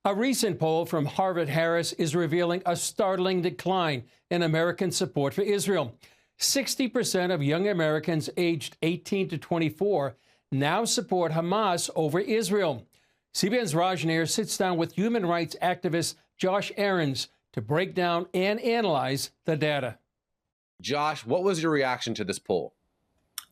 A recent poll from Harvard-Harris is revealing a startling decline in American support for Israel. 60% of young Americans aged 18 to 24 now support Hamas over Israel. CBN's Raj Nair sits down with human rights activist Josh Aarons to break down and analyze the data. Josh, what was your reaction to this poll?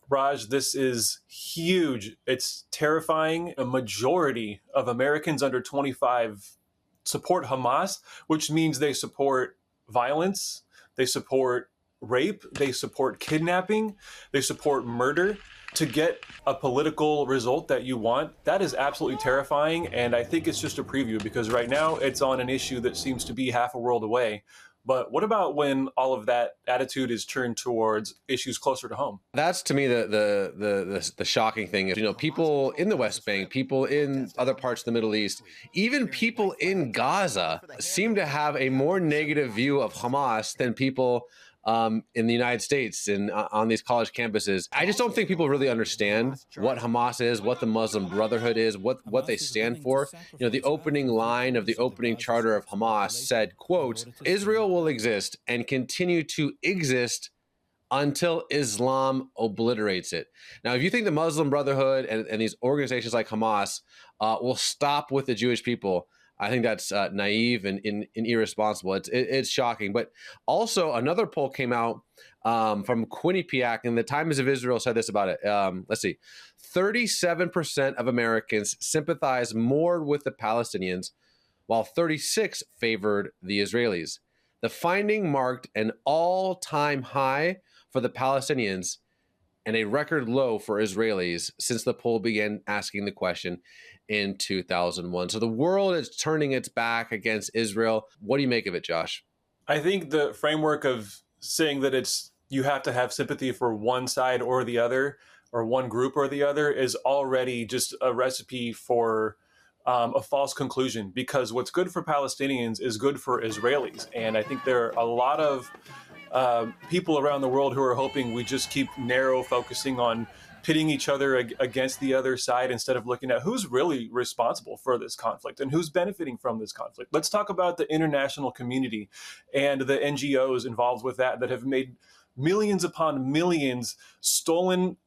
Raj, this is huge. It's terrifying. A majority of Americans under 25 support Hamas, which means they support violence, they support rape, they support kidnapping, they support murder. To get a political result that you want, that is absolutely terrifying. And I think it's just a preview because right now it's on an issue that seems to be half a world away. But what about when all of that attitude is turned towards issues closer to home? That's to me the shocking thing is, people in the West Bank, people in other parts of the Middle East, even people in Gaza seem to have a more negative view of Hamas than people in the United States and on these college campuses. I just don't think people really understand what Hamas is, what the Muslim Brotherhood is, what they stand for. The opening line of the opening charter of Hamas said, quote, Israel will exist and continue to exist until Islam obliterates it. Now, if you think the Muslim Brotherhood and these organizations like Hamas will stop with the Jewish people, I think that's naive and irresponsible. It's shocking. But also another poll came out from Quinnipiac, and the Times of Israel said this about it. Let's see. 37% of Americans sympathize more with the Palestinians, while 36% favored the Israelis. The finding marked an all-time high for the Palestinians and a record low for Israelis since the poll began asking the question in 2001. So the world is turning its back against Israel. What do you make of it, Josh? I think the framework of saying that you have to have sympathy for one side or the other, or one group or the other, is already just a recipe for a false conclusion, because what's good for Palestinians is good for Israelis. And I think there are a lot of people around the world who are hoping we just keep narrow focusing on pitting each other against the other side instead of looking at who's really responsible for this conflict and who's benefiting from this conflict. Let's talk about the international community and the NGOs involved with that have made millions upon millions stolen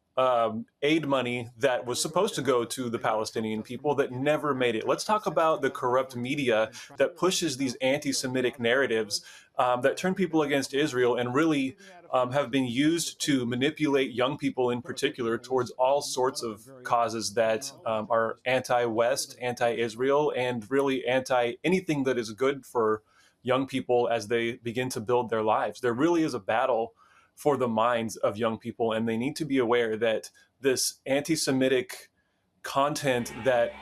aid money that was supposed to go to the Palestinian people that never made it. Let's talk about the corrupt media that pushes these anti-Semitic narratives that turn people against Israel and really have been used to manipulate young people in particular towards all sorts of causes that are anti-West, anti-Israel, and really anti-anything that is good for young people as they begin to build their lives. There really is a battle for the minds of young people, and they need to be aware that this anti-Semitic content that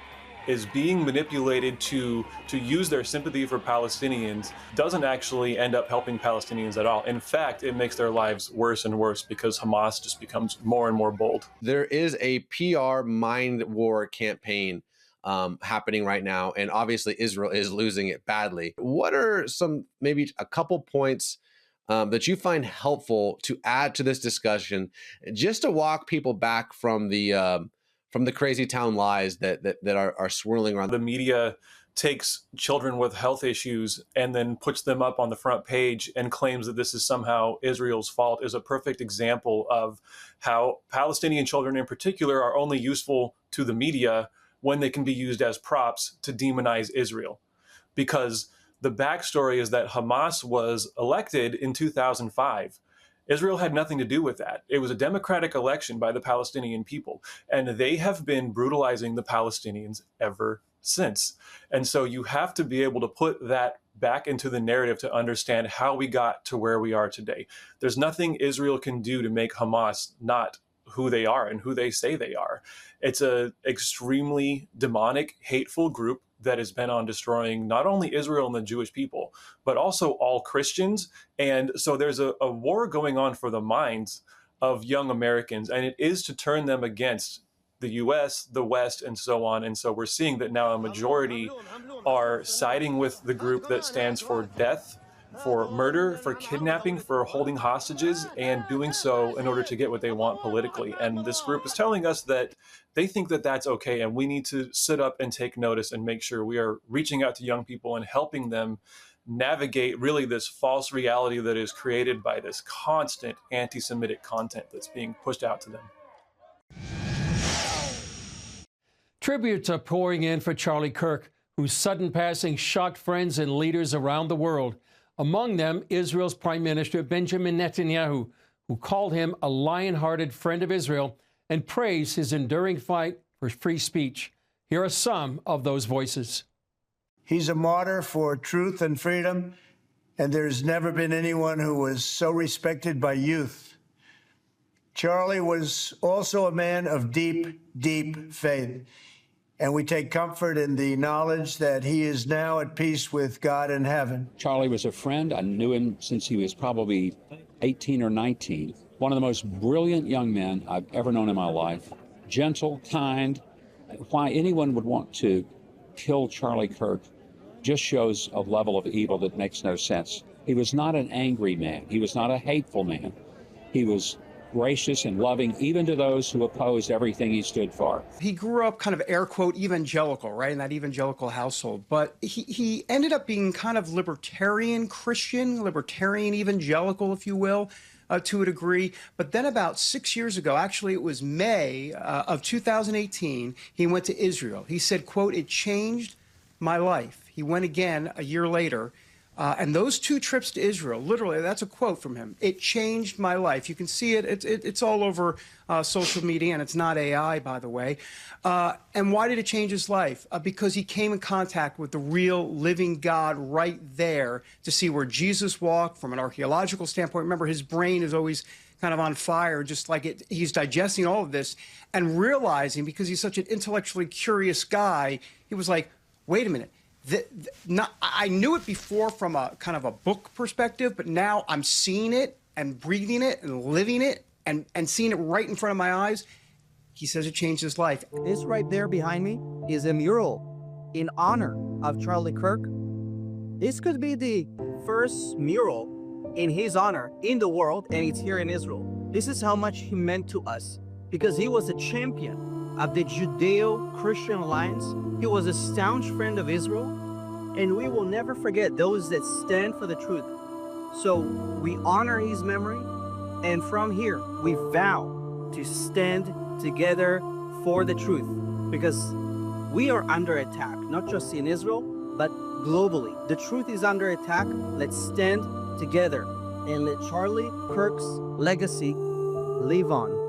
is being manipulated to use their sympathy for Palestinians doesn't actually end up helping Palestinians at all. In fact, it makes their lives worse and worse because Hamas just becomes more and more bold. There is a PR mind war campaign happening right now, and obviously Israel is losing it badly. What are maybe a couple points that you find helpful to add to this discussion, just to walk people back from the crazy town lies that are swirling around? The media takes children with health issues and then puts them up on the front page and claims that this is somehow Israel's fault is a perfect example of how Palestinian children in particular are only useful to the media when they can be used as props to demonize Israel. Because the backstory is that Hamas was elected in 2005. Israel had nothing to do with that. It was a democratic election by the Palestinian people, and they have been brutalizing the Palestinians ever since. And so you have to be able to put that back into the narrative to understand how we got to where we are today. There's nothing Israel can do to make Hamas not who they are and who they say they are. It's an extremely demonic, hateful group that is bent on destroying not only Israel and the Jewish people, but also all Christians. And so there's a war going on for the minds of young Americans, and it is to turn them against the US, the West, and so on. And so we're seeing that now a majority are siding with the group that stands for death for murder, for kidnapping, for holding hostages, and doing so in order to get what they want politically. And this group is telling us that they think that that's okay, and we need to sit up and take notice and make sure we are reaching out to young people and helping them navigate really this false reality that is created by this constant anti-Semitic content that's being pushed out to them. Tributes are pouring in for Charlie Kirk, whose sudden passing shocked friends and leaders around the world. Among them, Israel's Prime Minister Benjamin Netanyahu, who called him a lion-hearted friend of Israel and praised his enduring fight for free speech. Here are some of those voices. He's a martyr for truth and freedom, and there's never been anyone who was so respected by youth. Charlie was also a man of deep, deep faith, and we take comfort in the knowledge that he is now at peace with God in heaven. Charlie was a friend. I knew him since he was probably 18 or 19. One of the most brilliant young men I've ever known in my life. Gentle, kind. Why anyone would want to kill Charlie Kirk just shows a level of evil that makes no sense. He was not an angry man. He was not a hateful man. He was gracious and loving, even to those who opposed everything he stood for. He grew up kind of air quote evangelical, right, in that evangelical household. But he ended up being kind of libertarian Christian, libertarian evangelical, if you will, to a degree. But then about 6 years ago, actually it was May of 2018, he went to Israel. He said, quote, "It changed my life." He went again a year later. And those two trips to Israel, literally, that's a quote from him. "It changed my life." You can see it. It's all over social media, and it's not AI, by the way. And why did it change his life? Because he came in contact with the real living God right there to see where Jesus walked from an archaeological standpoint. Remember, his brain is always kind of on fire, just like he's digesting all of this and realizing, because he's such an intellectually curious guy, he was like, wait a minute. I knew it before from a kind of a book perspective, but now I'm seeing it and breathing it and living it and seeing it right in front of my eyes. He says it changed his life. This right there behind me is a mural in honor of Charlie Kirk. This could be the first mural in his honor in the world, and it's here in Israel. This is how much he meant to us, because he was a champion of the Judeo-Christian alliance. He was a staunch friend of Israel, and we will never forget those that stand for the truth. So we honor his memory, and from here, we vow to stand together for the truth, because we are under attack, not just in Israel, but globally. The truth is under attack. Let's stand together and let Charlie Kirk's legacy live on.